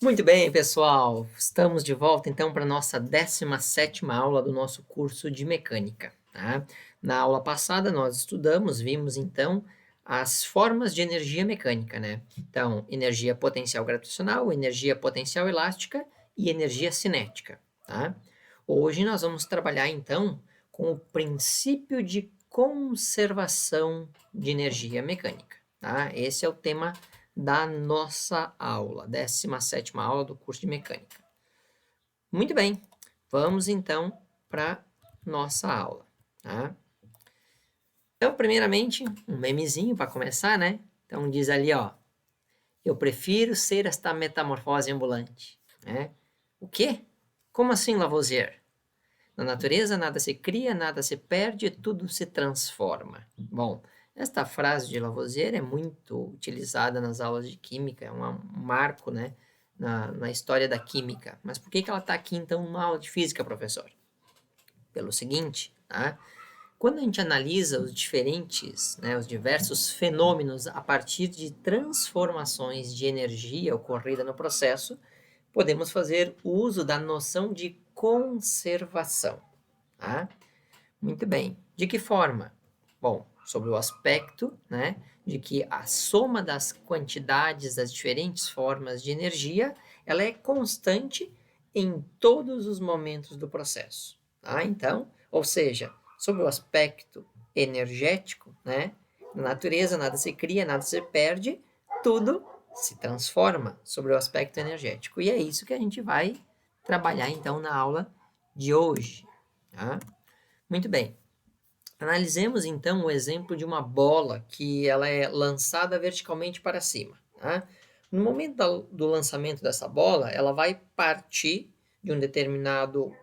Muito bem, pessoal. Estamos de volta então para a nossa 17ª aula do nosso curso de mecânica, tá? Na aula passada nós vimos então as formas de energia mecânica, né? Então, energia potencial gravitacional, energia potencial elástica e energia cinética, tá? Hoje nós vamos trabalhar então com o princípio de conservação de energia mecânica, tá? Esse é o tema da nossa aula, 17ª aula do curso de mecânica. Muito bem, vamos então para nossa aula, tá? Então, primeiramente, um memezinho para começar, né? Então diz ali, ó, eu prefiro ser esta metamorfose ambulante, né? O quê? Como assim, Lavoisier? Na natureza nada se cria, nada se perde, tudo se transforma. Bom, esta frase de Lavoisier é muito utilizada nas aulas de química, é um marco, né, na história da química. Mas por que ela está aqui, então, numa aula de física, professor? Pelo seguinte, tá? Quando a gente analisa os diversos fenômenos a partir de transformações de energia ocorrida no processo, podemos fazer uso da noção de conservação. Tá? Muito bem. De que forma? Bom, sobre o aspecto, né, de que a soma das quantidades das diferentes formas de energia, ela é constante em todos os momentos do processo. Tá? Então, ou seja, sobre o aspecto energético, né, na natureza nada se cria, nada se perde, tudo se transforma sobre o aspecto energético. E é isso que a gente vai trabalhar então na aula de hoje. Tá? Muito bem. Analisemos então o exemplo de uma bola que ela é lançada verticalmente para cima. Tá? No momento do lançamento dessa bola, ela vai partir de um determinado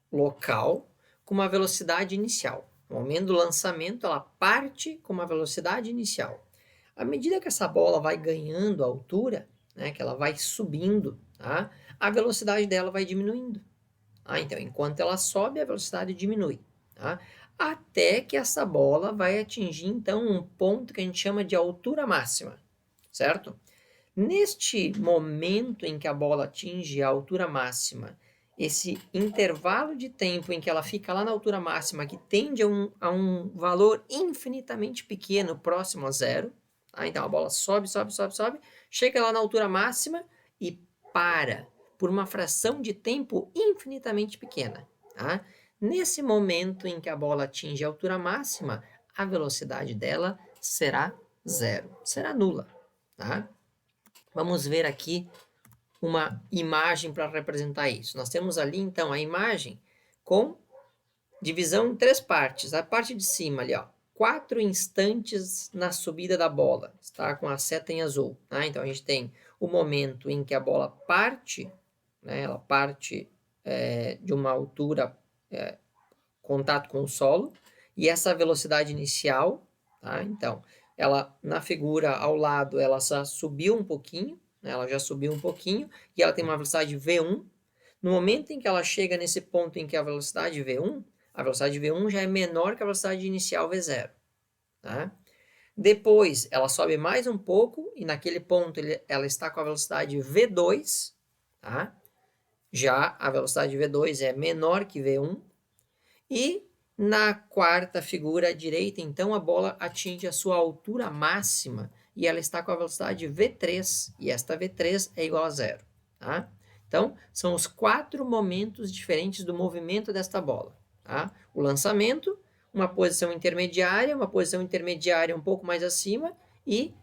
local com uma velocidade inicial. No momento do lançamento, ela parte com uma velocidade inicial. À medida que essa bola vai ganhando altura, né, que ela vai subindo, tá? A velocidade dela vai diminuindo. Então, enquanto ela sobe, a velocidade diminui, tá? Até que essa bola vai atingir, então, um ponto que a gente chama de altura máxima, certo? Neste momento em que a bola atinge a altura máxima, esse intervalo de tempo em que ela fica lá na altura máxima, que tende a um valor infinitamente pequeno, próximo a zero, tá? Então a bola sobe, sobe, sobe, sobe, chega lá na altura máxima e para por uma fração de tempo infinitamente pequena. Tá? Nesse momento em que a bola atinge a altura máxima, a velocidade dela será zero, será nula. Tá? Vamos ver aqui uma imagem para representar isso. Nós temos ali, então, a imagem com divisão em três partes. A parte de cima ali, ó, 4 instantes na subida da bola, está com a seta em azul. Tá? Então, a gente tem o momento em que a bola parte, né, ela parte de uma altura, contato com o solo, e essa velocidade inicial, tá? Então, ela na figura ao lado, ela só subiu um pouquinho, né? Ela já subiu um pouquinho, e ela tem uma velocidade V1. No momento em que ela chega nesse ponto em que a velocidade V1 já é menor que a velocidade inicial V0, tá? Depois, ela sobe mais um pouco, e naquele ponto ela está com a velocidade V2, tá? Já a velocidade V2 é menor que V1, e na quarta figura à direita, então, a bola atinge a sua altura máxima e ela está com a velocidade V3, e esta V3 é igual a zero. Tá? Então, são os 4 momentos diferentes do movimento desta bola. Tá? O lançamento, uma posição intermediária um pouco mais acima e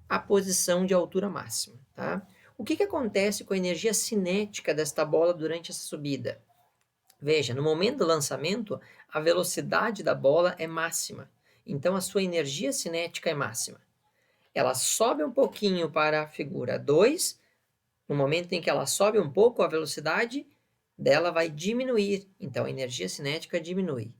a posição de altura máxima. Tá? O que acontece com a energia cinética desta bola durante essa subida? Veja, no momento do lançamento, a velocidade da bola é máxima. Então, a sua energia cinética é máxima. Ela sobe um pouquinho para a figura 2. No momento em que ela sobe um pouco, a velocidade dela vai diminuir. Então, a energia cinética diminui.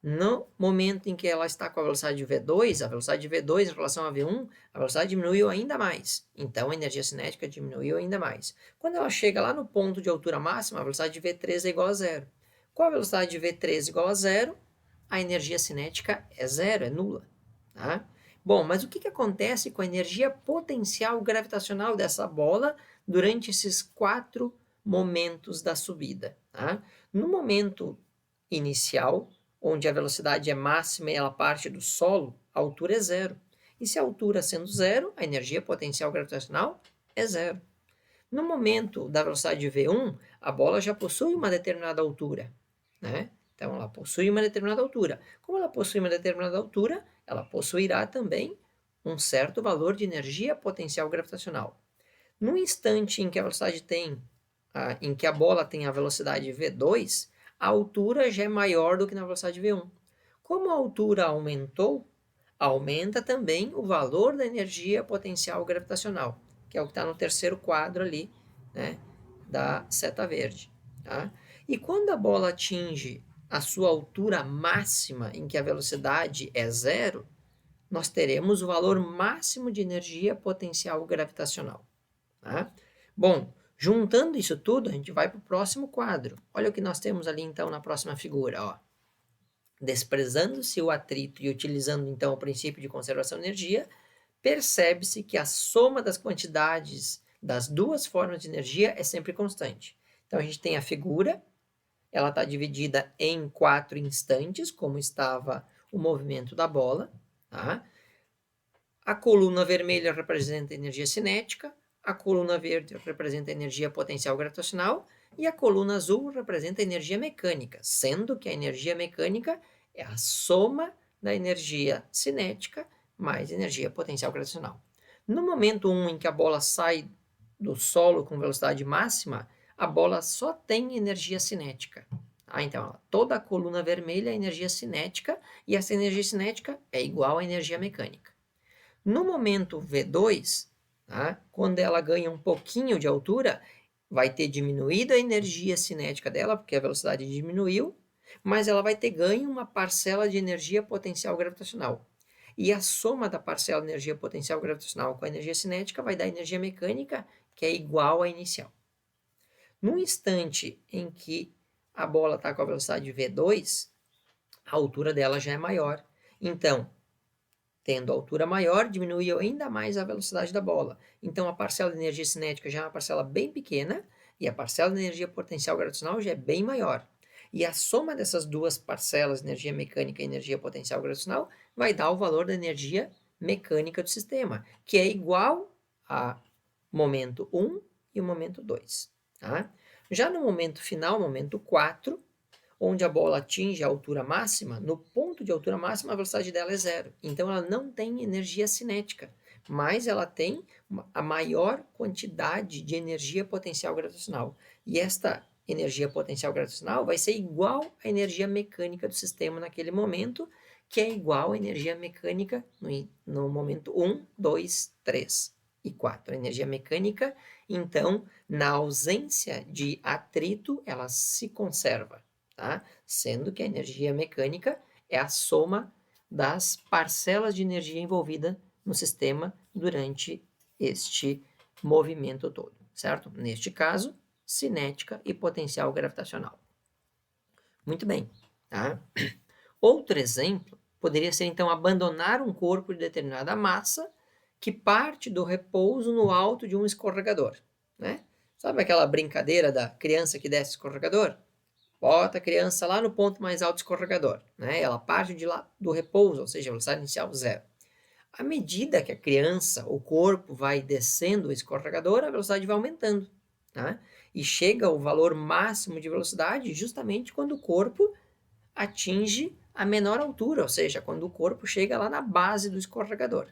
No momento em que ela está com a velocidade V2, a velocidade de V2 em relação a V1, a velocidade diminuiu ainda mais. Então, a energia cinética diminuiu ainda mais. Quando ela chega lá no ponto de altura máxima, a velocidade de V3 é igual a zero. Com a velocidade de V3 igual a zero, a energia cinética é zero, é nula. Tá? Bom, mas o que acontece com a energia potencial gravitacional dessa bola durante esses 4 momentos da subida? Tá? No momento inicial, onde a velocidade é máxima e ela parte do solo, a altura é zero. E se a altura sendo zero, a energia potencial gravitacional é zero. No momento da velocidade v1, a bola já possui uma determinada altura, né? Então, ela possui uma determinada altura. Como ela possui uma determinada altura, ela possuirá também um certo valor de energia potencial gravitacional. No instante em que a velocidade em que a bola tem a velocidade v2, a altura já é maior do que na velocidade v1. Como a altura aumentou, aumenta também o valor da energia potencial gravitacional, que é o que está no terceiro quadro ali, né, da seta verde. Tá? E quando a bola atinge a sua altura máxima, em que a velocidade é zero, nós teremos o valor máximo de energia potencial gravitacional. Tá? Bom, juntando isso tudo, a gente vai para o próximo quadro. Olha o que nós temos ali então na próxima figura. Ó. Desprezando-se o atrito e utilizando então o princípio de conservação de energia, percebe-se que a soma das quantidades das duas formas de energia é sempre constante. Então a gente tem a figura, ela está dividida em 4 instantes, como estava o movimento da bola. Tá? A coluna vermelha representa a energia cinética, a coluna verde representa a energia potencial gravitacional e a coluna azul representa a energia mecânica, sendo que a energia mecânica é a soma da energia cinética mais energia potencial gravitacional. No momento 1 em que a bola sai do solo com velocidade máxima, a bola só tem energia cinética. Então, toda a coluna vermelha é energia cinética e essa energia cinética é igual à energia mecânica. No momento V2, tá? Quando ela ganha um pouquinho de altura, vai ter diminuído a energia cinética dela, porque a velocidade diminuiu, mas ela vai ter ganho uma parcela de energia potencial gravitacional. E a soma da parcela de energia potencial gravitacional com a energia cinética vai dar energia mecânica, que é igual à inicial. No instante em que a bola está com a velocidade V2, a altura dela já é maior. Então, tendo altura maior, diminui ainda mais a velocidade da bola. Então, a parcela de energia cinética já é uma parcela bem pequena e a parcela de energia potencial gravitacional já é bem maior. E a soma dessas duas parcelas, energia mecânica e energia potencial gravitacional, vai dar o valor da energia mecânica do sistema, que é igual a momento 1 e o momento 2. Tá? Já no momento final, momento 4, onde a bola atinge a altura máxima, no ponto de altura máxima a velocidade dela é zero. Então ela não tem energia cinética, mas ela tem a maior quantidade de energia potencial gravitacional. E esta energia potencial gravitacional vai ser igual à energia mecânica do sistema naquele momento, que é igual à energia mecânica no momento 1, 2, 3 e 4. A energia mecânica, então, na ausência de atrito, ela se conserva. Tá? Sendo que a energia mecânica é a soma das parcelas de energia envolvida no sistema durante este movimento todo, certo? Neste caso, cinética e potencial gravitacional. Muito bem. Tá? Outro exemplo poderia ser, então, abandonar um corpo de determinada massa que parte do repouso no alto de um escorregador. Né? Sabe aquela brincadeira da criança que desce escorregador? Bota a criança lá no ponto mais alto do escorregador, né? Ela parte de lá do repouso, ou seja, a velocidade inicial zero. À medida que a criança, o corpo vai descendo o escorregador, a velocidade vai aumentando, né? E chega ao valor máximo de velocidade justamente quando o corpo atinge a menor altura, ou seja, quando o corpo chega lá na base do escorregador.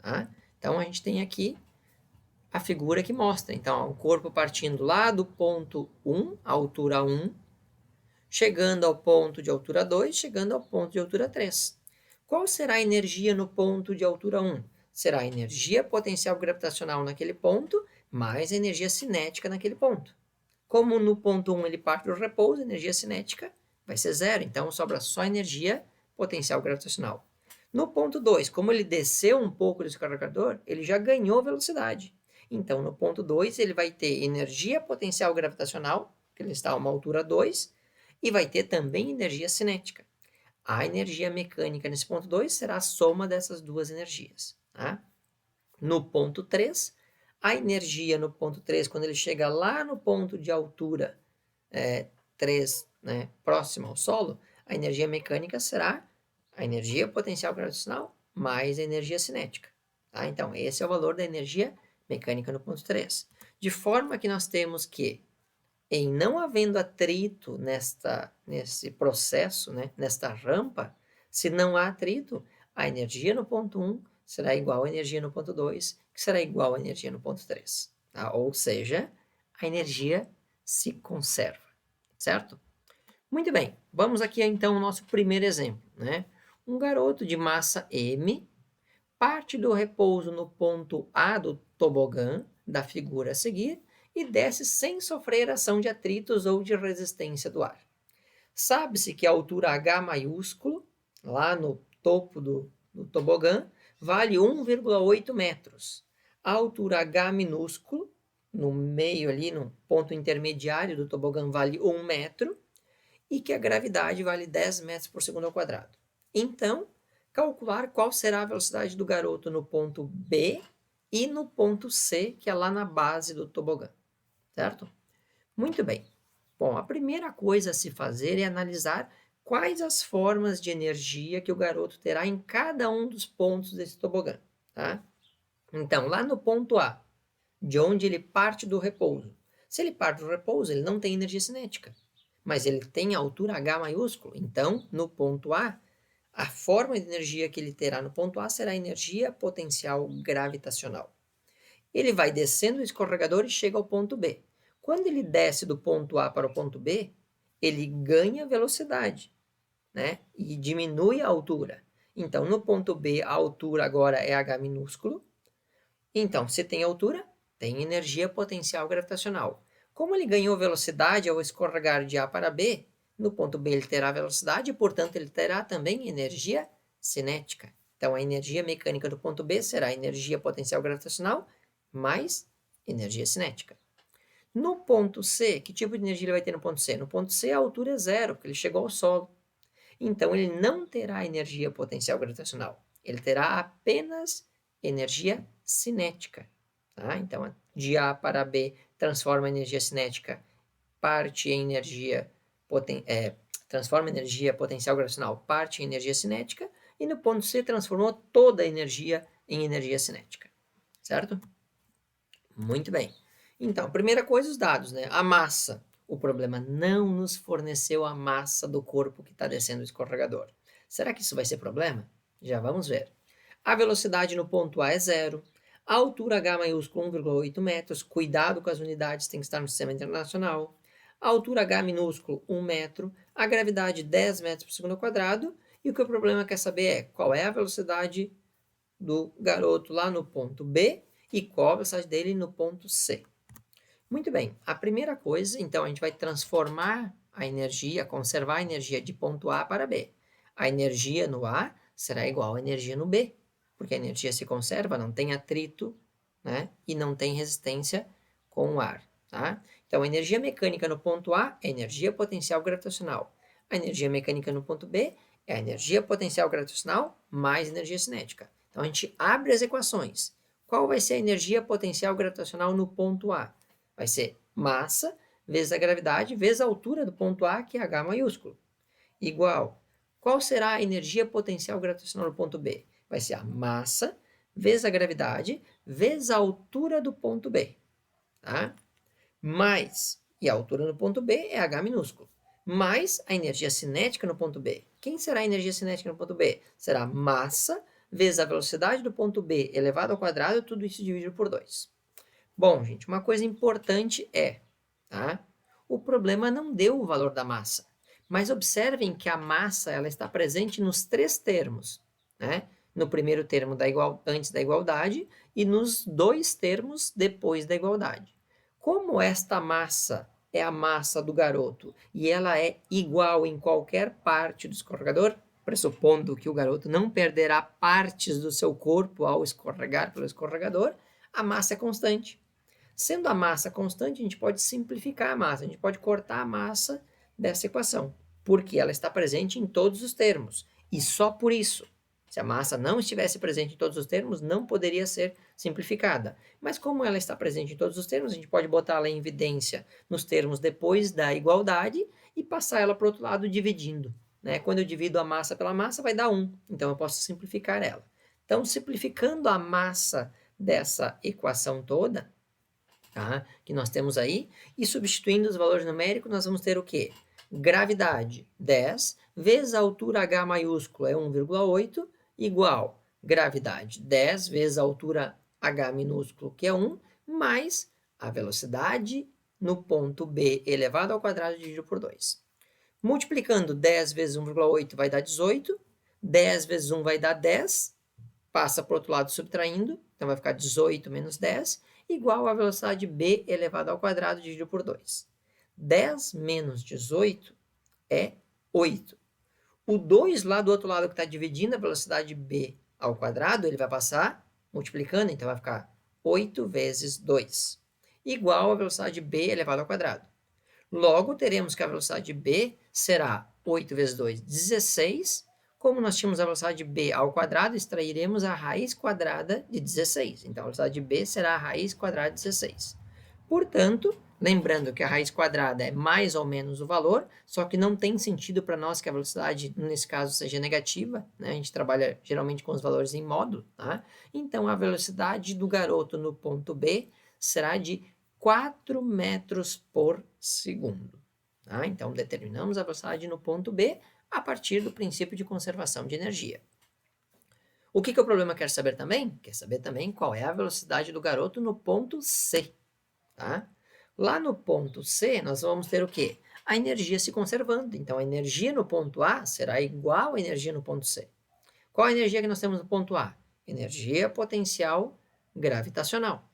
Tá? Então a gente tem aqui a figura que mostra, então, o corpo partindo lá do ponto 1, a altura 1, chegando ao ponto de altura 2, chegando ao ponto de altura 3. Qual será a energia no ponto de altura 1? Será a energia potencial gravitacional naquele ponto, mais a energia cinética naquele ponto. Como no ponto 1 ele parte do repouso, a energia cinética vai ser zero, então sobra só energia potencial gravitacional. No ponto 2, como ele desceu um pouco do escorregador, ele já ganhou velocidade. Então, no ponto 2, ele vai ter energia potencial gravitacional, que ele está a uma altura 2, e vai ter também energia cinética. A energia mecânica nesse ponto 2 será a soma dessas duas energias. Tá? No ponto 3, a energia no ponto 3, quando ele chega lá no ponto de altura 3, né, próximo ao solo, a energia mecânica será a energia potencial gravitacional mais a energia cinética. Tá? Então, esse é o valor da energia mecânica no ponto 3. De forma que nós temos que, em não havendo atrito nesse processo, né, nesta rampa, se não há atrito, a energia no ponto 1 será igual à energia no ponto 2, que será igual à energia no ponto 3. Tá? Ou seja, a energia se conserva, certo? Muito bem, vamos aqui então ao nosso primeiro exemplo. Né? Um garoto de massa m parte do repouso no ponto A do tobogã, da figura a seguir, e desce sem sofrer ação de atritos ou de resistência do ar. Sabe-se que a altura H maiúsculo, lá no topo do tobogã, vale 1,8 metros. A altura H minúsculo, no meio ali, no ponto intermediário do tobogã, vale 1 metro, e que a gravidade vale 10 metros por segundo ao quadrado. Então, calcular qual será a velocidade do garoto no ponto B e no ponto C, que é lá na base do tobogã, certo? Muito bem. Bom, a primeira coisa a se fazer é analisar quais as formas de energia que o garoto terá em cada um dos pontos desse tobogã, tá? Então, lá no ponto A, de onde ele parte do repouso. Se ele parte do repouso, ele não tem energia cinética, mas ele tem altura H maiúsculo. Então, no ponto a forma de energia que ele terá no ponto A será energia potencial gravitacional. Ele vai descendo o escorregador e chega ao ponto B. Quando ele desce do ponto A para o ponto B, ele ganha velocidade, né? E diminui a altura. Então, no ponto B, a altura agora é H minúsculo. Então, se tem altura, tem energia potencial gravitacional. Como ele ganhou velocidade ao escorregar de A para B, no ponto B ele terá velocidade e, portanto, ele terá também energia cinética. Então, a energia mecânica do ponto B será energia potencial gravitacional mais energia cinética. No ponto C, que tipo de energia ele vai ter no ponto C? No ponto C, a altura é zero, porque ele chegou ao solo. Então, ele não terá energia potencial gravitacional. Ele terá apenas energia cinética. Tá? Então, de A para B, transforma a energia cinética, parte em energia, transforma energia potencial gravitacional, parte em energia cinética, e no ponto C, transformou toda a energia em energia cinética. Certo? Muito bem. Então, primeira coisa, os dados, né? A massa. O problema não nos forneceu a massa do corpo que está descendo o escorregador. Será que isso vai ser problema? Já vamos ver. A velocidade no ponto A é zero. A altura H maiúsculo 1,8 metros. Cuidado com as unidades, tem que estar no sistema internacional. A altura H minúsculo 1 metro. A gravidade 10 metros por segundo ao quadrado. E o que o problema quer saber é qual é a velocidade do garoto lá no ponto B e qual a velocidade dele no ponto C. Muito bem, a primeira coisa, então, a gente vai transformar a energia, conservar a energia de ponto A para B. A energia no A será igual à energia no B, porque a energia se conserva, não tem atrito, né, e não tem resistência com o ar. Tá? Então, a energia mecânica no ponto A é energia potencial gravitacional. A energia mecânica no ponto B é a energia potencial gravitacional mais energia cinética. Então, a gente abre as equações. Qual vai ser a energia potencial gravitacional no ponto A? Vai ser massa vezes a gravidade vezes a altura do ponto A, que é H maiúsculo. Igual. Qual será a energia potencial gravitacional no ponto B? Vai ser a massa vezes a gravidade vezes a altura do ponto B. Tá? Mais, e a altura no ponto B é H minúsculo, mais a energia cinética no ponto B. Quem será a energia cinética no ponto B? Será massa vezes a velocidade do ponto B elevado ao quadrado, tudo isso dividido por 2. Bom, gente, uma coisa importante é, tá? O problema não deu o valor da massa, mas observem que a massa ela está presente nos três termos, né? No primeiro termo antes da igualdade e nos dois termos depois da igualdade. Como esta massa é a massa do garoto e ela é igual em qualquer parte do escorregador, pressupondo que o garoto não perderá partes do seu corpo ao escorregar pelo escorregador, a massa é constante. Sendo a massa constante, a gente pode simplificar a massa, a gente pode cortar a massa dessa equação. porque ela está presente em todos os termos, e só por isso. Se a massa não estivesse presente em todos os termos, não poderia ser simplificada. Mas como ela está presente em todos os termos, a gente pode botar ela em evidência nos termos depois da igualdade e passar ela para o outro lado dividindo. Né? Quando eu divido a massa pela massa, vai dar 1. Então, eu posso simplificar ela. Então, simplificando a massa dessa equação toda, tá? Que nós temos aí, e substituindo os valores numéricos, nós vamos ter o quê? Gravidade, 10, vezes a altura H maiúsculo é 1,8, igual gravidade, 10, vezes a altura H minúsculo, que é 1, mais a velocidade no ponto B elevado ao quadrado dividido por 2. Multiplicando 10 vezes 1,8 vai dar 18, 10 vezes 1 vai dar 10, passa para o outro lado subtraindo, então vai ficar 18 menos 10, igual a velocidade b elevado ao quadrado dividido por 2. 10 menos 18 é 8. O 2 lá do outro lado que está dividindo a velocidade b ao quadrado, ele vai passar multiplicando, então vai ficar 8 vezes 2, igual a velocidade b elevado ao quadrado. Logo, teremos que a velocidade b será 8 vezes 2, 16. Como nós tínhamos a velocidade b ao quadrado, extrairemos a raiz quadrada de 16. Então, a velocidade b será a raiz quadrada de 16. Portanto, lembrando que a raiz quadrada é mais ou menos o valor, só que não tem sentido para nós que a velocidade, nesse caso, seja negativa, né? A gente trabalha geralmente com os valores em módulo, tá? Então, a velocidade do garoto no ponto B será de 4 metros por segundo. Tá? Então, determinamos a velocidade no ponto B a partir do princípio de conservação de energia. O que o problema quer saber também? Quer saber também qual é a velocidade do garoto no ponto C. Tá? Lá no ponto C, nós vamos ter o quê? A energia se conservando. Então, a energia no ponto A será igual à energia no ponto C. Qual a energia que nós temos no ponto A? Energia potencial gravitacional.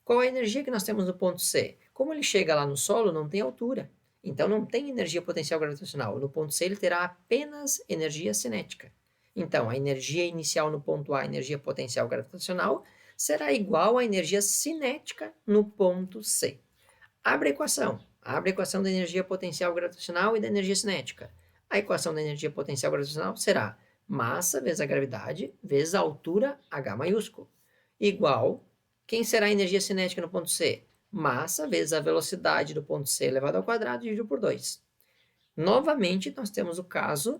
Qual a energia que nós temos no ponto C? Como ele chega lá no solo, não tem altura. Então, não tem energia potencial gravitacional. No ponto C, ele terá apenas energia cinética. Então, a energia inicial no ponto A, energia potencial gravitacional, será igual à energia cinética no ponto C. Abre a equação. Abre a equação da energia potencial gravitacional e da energia cinética. A equação da energia potencial gravitacional será massa vezes a gravidade vezes a altura H maiúsculo, igual. Quem será a energia cinética no ponto C? Massa vezes a velocidade do ponto C elevado ao quadrado dividido por 2. Novamente, nós temos o caso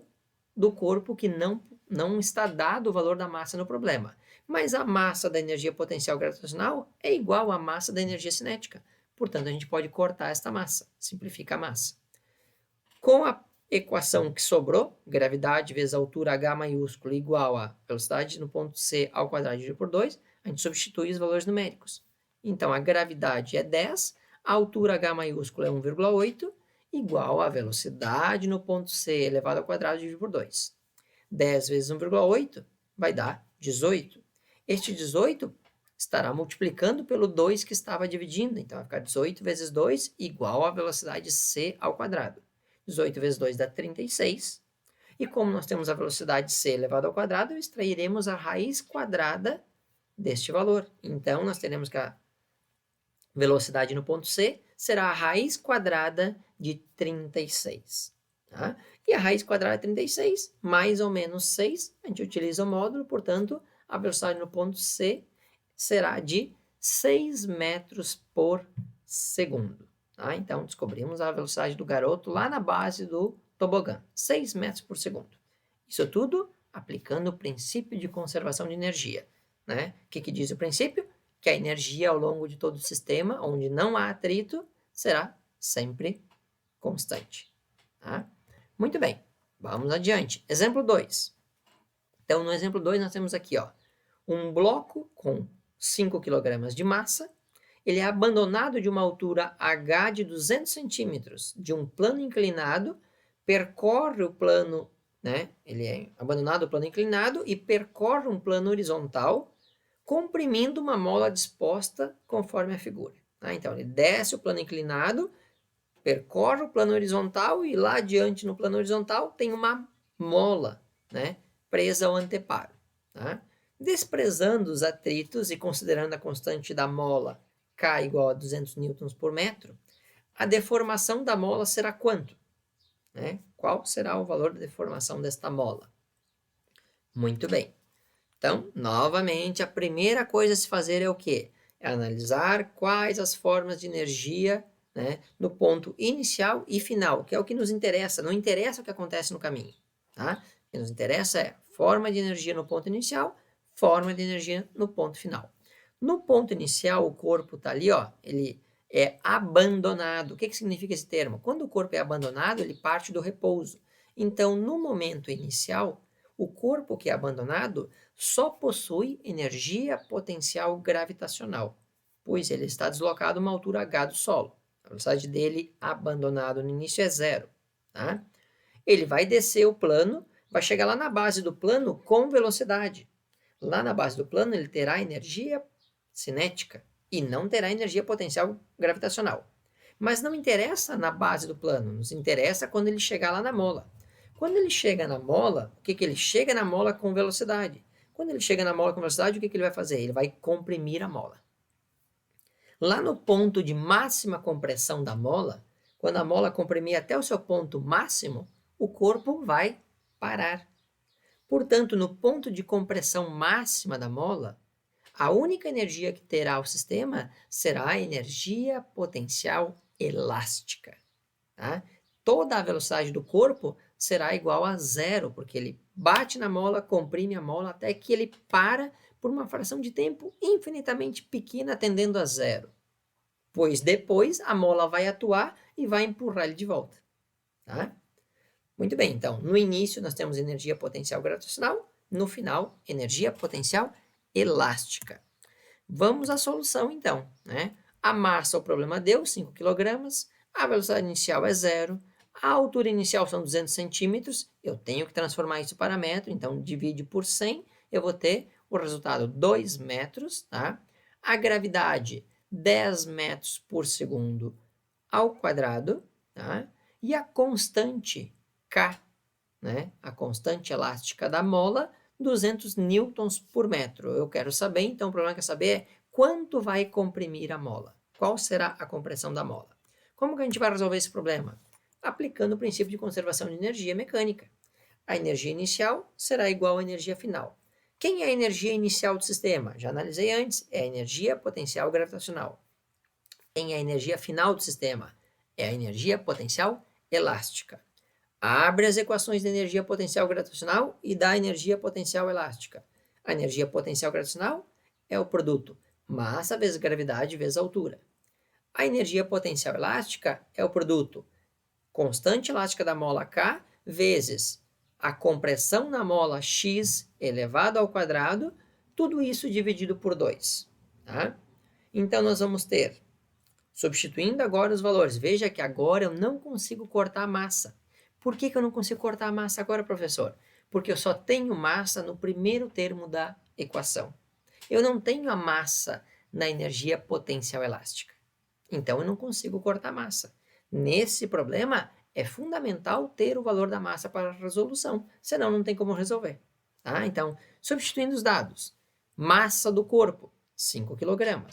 do corpo que não está dado o valor da massa no problema. Mas a massa da energia potencial gravitacional é igual à massa da energia cinética. Portanto, a gente pode cortar esta massa, simplifica a massa. Com a equação que sobrou, gravidade vezes altura H maiúsculo igual a velocidade no ponto C ao quadrado dividido por 2, a gente substitui os valores numéricos. Então, a gravidade é 10, a altura H maiúsculo é 1,8, igual a velocidade no ponto C elevado ao quadrado dividido por 2. 10 vezes 1,8 vai dar 18. Este 18 estará multiplicando pelo 2 que estava dividindo, então vai ficar 18 vezes 2 igual a velocidade C ao quadrado. 18 vezes 2 dá 36. E como nós temos a velocidade c elevado ao quadrado, extrairemos a raiz quadrada deste valor. Então, nós teremos que a velocidade no ponto C será a raiz quadrada de 36. Tá? E a raiz quadrada de 36, mais ou menos 6, a gente utiliza o módulo, portanto, a velocidade no ponto C será de 6 metros por segundo. Tá? Então, descobrimos a velocidade do garoto lá na base do tobogã, 6 metros por segundo. Isso tudo aplicando o princípio de conservação de energia. Né? O que diz o princípio? Que a energia ao longo de todo o sistema, onde não há atrito, será sempre constante. Tá? Muito bem, vamos adiante. Exemplo 2. Então, no exemplo 2, nós temos aqui um bloco com 5 kg de massa. Ele é abandonado de uma altura h de 200 centímetros, de um plano inclinado, percorre o plano, né? Ele é abandonado do plano inclinado e percorre um plano horizontal, comprimindo uma mola disposta conforme a figura. Tá? Então, ele desce o plano inclinado, percorre o plano horizontal e lá adiante no plano horizontal tem uma mola, né? Presa ao anteparo. Tá? Desprezando os atritos e considerando a constante da mola K igual a 200 newtons por metro, a deformação da mola será quanto? né? Qual será o valor de deformação desta mola? Muito bem. Então, novamente, a primeira coisa a se fazer é o quê? É analisar quais as formas de energia, né, no ponto inicial e final, que é o que nos interessa. Não interessa o que acontece no caminho, tá? O que nos interessa é forma de energia no ponto inicial, forma de energia no ponto final. No ponto inicial, o corpo está ali, ó, ele é abandonado. O que significa esse termo? Quando o corpo é abandonado, ele parte do repouso. Então, no momento inicial, o corpo que é abandonado só possui energia potencial gravitacional, pois ele está deslocado a uma altura h do solo. A velocidade dele abandonado no início é zero. Tá? Ele vai descer o plano, vai chegar lá na base do plano com velocidade. Lá na base do plano ele terá energia cinética e não terá energia potencial gravitacional. Mas não interessa na base do plano, nos interessa quando ele chegar lá na mola. Quando ele chega na mola, o que ele chega na mola com velocidade? Quando ele chega na mola com velocidade, o que ele vai fazer? Ele vai comprimir a mola. Lá no ponto de máxima compressão da mola, quando a mola comprimir até o seu ponto máximo, o corpo vai parar. Portanto, no ponto de compressão máxima da mola, a única energia que terá o sistema será a energia potencial elástica. Tá? Toda a velocidade do corpo será igual a zero, porque ele bate na mola, comprime a mola até que ele para por uma fração de tempo infinitamente pequena, tendendo a zero. Pois depois a mola vai atuar e vai empurrar ele de volta. Tá? Muito bem, então, no início nós temos energia potencial gravitacional, no final, energia potencial elástica. Vamos à solução, então. Né? A massa, o problema deu, 5 kg, a velocidade inicial é zero, a altura inicial são 200 centímetros, eu tenho que transformar isso para metro, então divide por 100, eu vou ter o resultado 2 metros, tá? A gravidade, 10 metros por segundo ao quadrado, tá? E a constante K, né? A constante elástica da mola, 200 newtons por metro. Eu quero saber, então o problema que é saber é quanto vai comprimir a mola. Qual será a compressão da mola? Como que a gente vai resolver esse problema? Aplicando o princípio de conservação de energia mecânica. A energia inicial será igual à energia final. Quem é a energia inicial do sistema? Já analisei antes, é a energia potencial gravitacional. Quem é a energia final do sistema? É a energia potencial elástica. Abre as equações de energia potencial gravitacional e da energia potencial elástica. A energia potencial gravitacional é o produto massa vezes gravidade vezes altura. A energia potencial elástica é o produto constante elástica da mola K vezes a compressão na mola x elevado ao quadrado, tudo isso dividido por 2. Tá? Então, nós vamos ter, substituindo agora os valores, veja que agora eu não consigo cortar a massa. Por que eu não consigo cortar a massa agora, professor? Porque eu só tenho massa no primeiro termo da equação. Eu não tenho a massa na energia potencial elástica. Então, eu não consigo cortar a massa. Nesse problema, é fundamental ter o valor da massa para a resolução, senão não tem como resolver. Tá? Então, substituindo os dados, massa do corpo, 5 kg.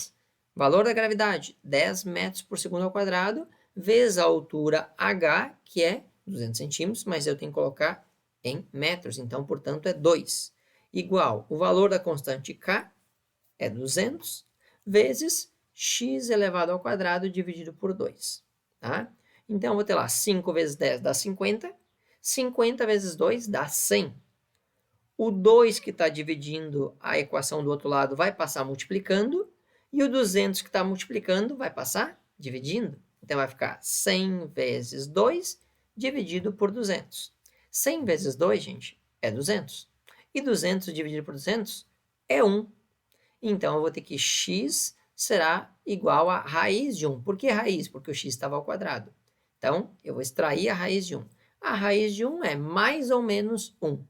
Valor da gravidade, 10 metros por segundo ao quadrado, vezes a altura h, que é 200 centímetros, mas eu tenho que colocar em metros, então, portanto, é 2. Igual, o valor da constante k é 200, vezes x elevado ao quadrado dividido por 2. Tá? Então, eu vou ter lá 5 vezes 10 dá 50, 50 vezes 2 dá 100. O 2 que está dividindo a equação do outro lado vai passar multiplicando, e o 200 que está multiplicando vai passar dividindo. Então, vai ficar 100 vezes 2 dividido por 200. 100 vezes 2, gente, é 200. E 200 dividido por 200 é 1. Então, eu vou ter que x será igual a raiz de 1. Por que raiz? Porque o x estava ao quadrado. Então, eu vou extrair a raiz de 1. A raiz de 1 é mais ou menos 1.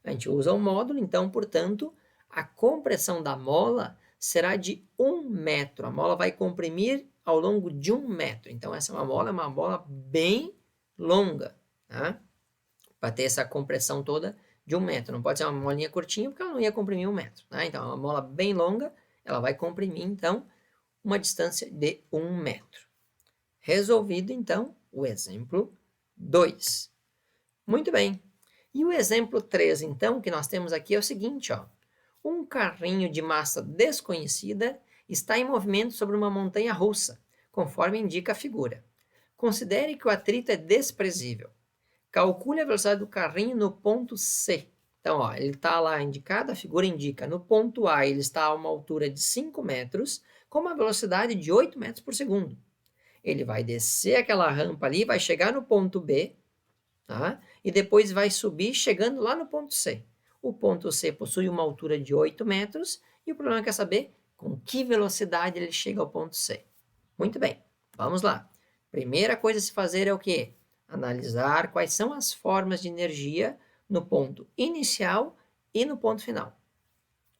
A gente usa o módulo, então, portanto, a compressão da mola será de 1 metro. A mola vai comprimir ao longo de 1 metro. Então, essa é uma mola bem longa, tá? Para ter essa compressão toda de 1 metro. Não pode ser uma molinha curtinha, porque ela não ia comprimir 1 metro. Tá? Então, é uma mola bem longa, ela vai comprimir, então, uma distância de 1 metro. Resolvido, então, o exemplo 2. Muito bem. E o exemplo 3, então, que nós temos aqui é o seguinte, ó. Um carrinho de massa desconhecida está em movimento sobre uma montanha russa, conforme indica a figura. Considere que o atrito é desprezível. Calcule a velocidade do carrinho no ponto C. Então, ó, ele está lá indicado, a figura indica, no ponto A ele está a uma altura de 5 metros, com uma velocidade de 8 metros por segundo. Ele vai descer aquela rampa ali, vai chegar no ponto B, tá? E depois vai subir, chegando lá no ponto C. O ponto C possui uma altura de 8 metros, e o problema é saber com que velocidade ele chega ao ponto C. Muito bem, vamos lá. Primeira coisa a se fazer é o quê? Analisar quais são as formas de energia no ponto inicial e no ponto final.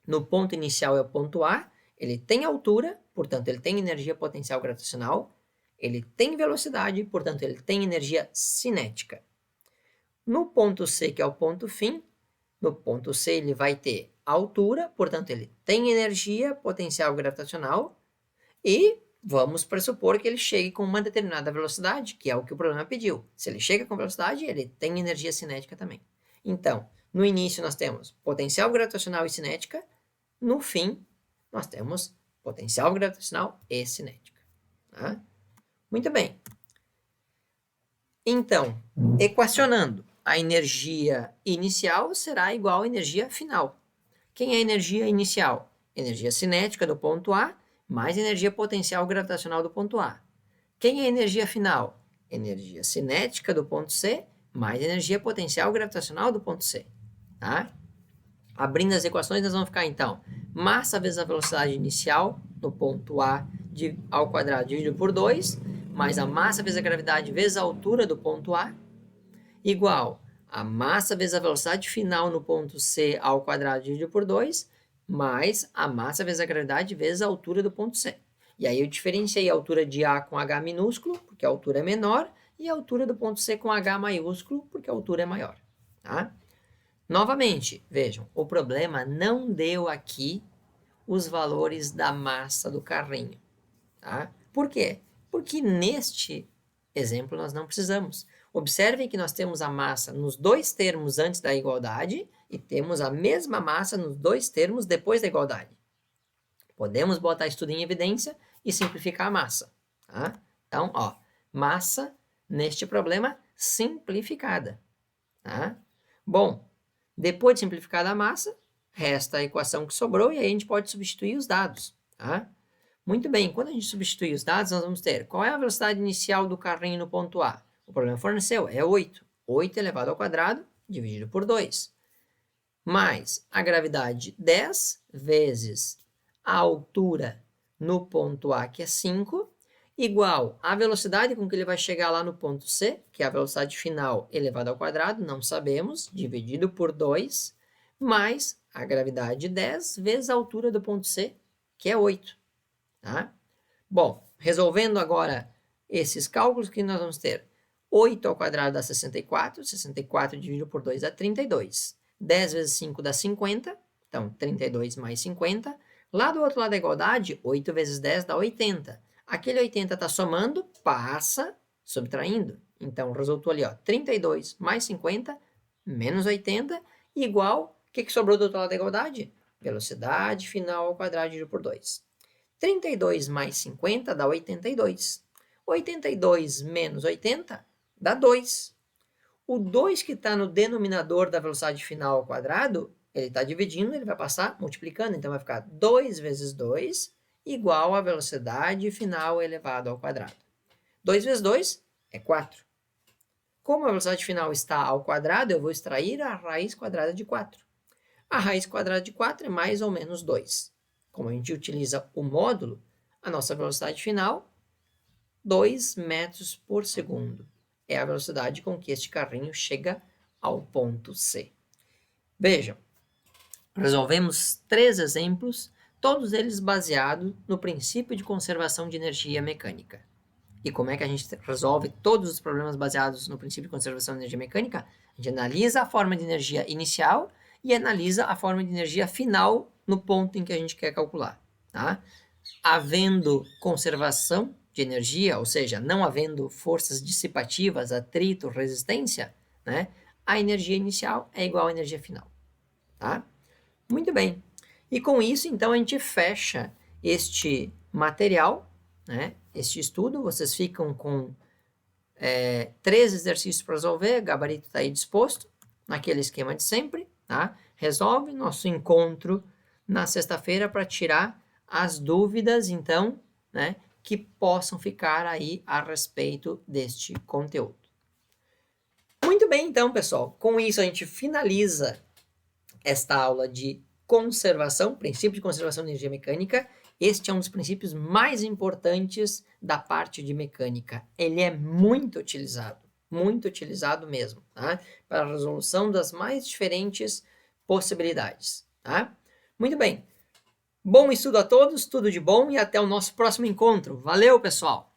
No ponto inicial é o ponto A, ele tem altura, portanto ele tem energia potencial gravitacional, ele tem velocidade, portanto ele tem energia cinética. No ponto C, que é o ponto fim, no ponto C ele vai ter altura, portanto ele tem energia potencial gravitacional, e vamos pressupor que ele chegue com uma determinada velocidade, que é o que o problema pediu. Se ele chega com velocidade, ele tem energia cinética também. Então, no início nós temos potencial gravitacional e cinética, no fim nós temos potencial gravitacional e cinética. Tá? Muito bem. Então, equacionando, a energia inicial será igual à energia final. Quem é a energia inicial? Energia cinética do ponto A mais energia potencial gravitacional do ponto A. Quem é a energia final? Energia cinética do ponto C mais energia potencial gravitacional do ponto C. Tá? Abrindo as equações, nós vamos ficar, então, massa vezes a velocidade inicial no ponto A ao quadrado dividido por 2, mais a massa vezes a gravidade vezes a altura do ponto A, igual a massa vezes a velocidade final no ponto C ao quadrado dividido por 2, mais a massa vezes a gravidade vezes a altura do ponto C. E aí eu diferenciei a altura de A com H minúsculo, porque a altura é menor, e a altura do ponto C com H maiúsculo, porque a altura é maior. Tá? Novamente, vejam, o problema não deu aqui os valores da massa do carrinho. Tá? Por quê? Porque neste exemplo nós não precisamos. Observem que nós temos a massa nos dois termos antes da igualdade e temos a mesma massa nos dois termos depois da igualdade. Podemos botar isso tudo em evidência e simplificar a massa. Tá? Então, ó, massa neste problema simplificada. Tá? Bom, depois de simplificada a massa, resta a equação que sobrou e aí a gente pode substituir os dados. Tá? Muito bem, quando a gente substituir os dados, nós vamos ter qual é a velocidade inicial do carrinho no ponto A? O problema forneceu, é 8. 8 elevado ao quadrado, dividido por 2. Mais a gravidade 10 vezes a altura no ponto A, que é 5, igual à velocidade com que ele vai chegar lá no ponto C, que é a velocidade final elevada ao quadrado, não sabemos, dividido por 2, mais a gravidade 10 vezes a altura do ponto C, que é 8. Tá? Bom, resolvendo agora esses cálculos que nós vamos ter, 8 ao quadrado dá 64, 64 dividido por 2 dá 32. 10 vezes 5 dá 50, então 32 mais 50. Lá do outro lado da igualdade, 8 vezes 10 dá 80. Aquele 80 está somando, passa subtraindo. Então, resultou ali, ó, 32 mais 50 menos 80, igual, o que sobrou do outro lado da igualdade? Velocidade final ao quadrado dividido por 2. 32 mais 50 dá 82. 82 menos 80 dá 2. O 2 que está no denominador da velocidade final ao quadrado, ele está dividindo, ele vai passar multiplicando, então vai ficar 2 vezes 2 igual a velocidade final elevado ao quadrado. 2 vezes 2 é 4. Como a velocidade final está ao quadrado, eu vou extrair a raiz quadrada de 4. A raiz quadrada de 4 é mais ou menos 2. Como a gente utiliza o módulo, a nossa velocidade final, 2 metros por segundo. É a velocidade com que este carrinho chega ao ponto C. Vejam, resolvemos 3 exemplos, todos eles baseados no princípio de conservação de energia mecânica. E como é que a gente resolve todos os problemas baseados no princípio de conservação de energia mecânica? A gente analisa a forma de energia inicial e analisa a forma de energia final no ponto em que a gente quer calcular. Tá? Havendo conservação de energia, ou seja, não havendo forças dissipativas, atrito, resistência, né, a energia inicial é igual à energia final, tá? Muito bem. E com isso, então, a gente fecha este material, né, este estudo. Vocês ficam com 3 exercícios para resolver, o gabarito está aí disposto, naquele esquema de sempre, tá? Resolve nosso encontro na sexta-feira para tirar as dúvidas, então, né, que possam ficar aí a respeito deste conteúdo. Muito bem, então, pessoal, com isso a gente finaliza esta aula de conservação, princípio de conservação de energia mecânica. Este é um dos princípios mais importantes da parte de mecânica. Ele é muito utilizado mesmo, tá? Para a resolução das mais diferentes possibilidades, tá? Muito bem. Bom estudo a todos, tudo de bom e até o nosso próximo encontro. Valeu, pessoal!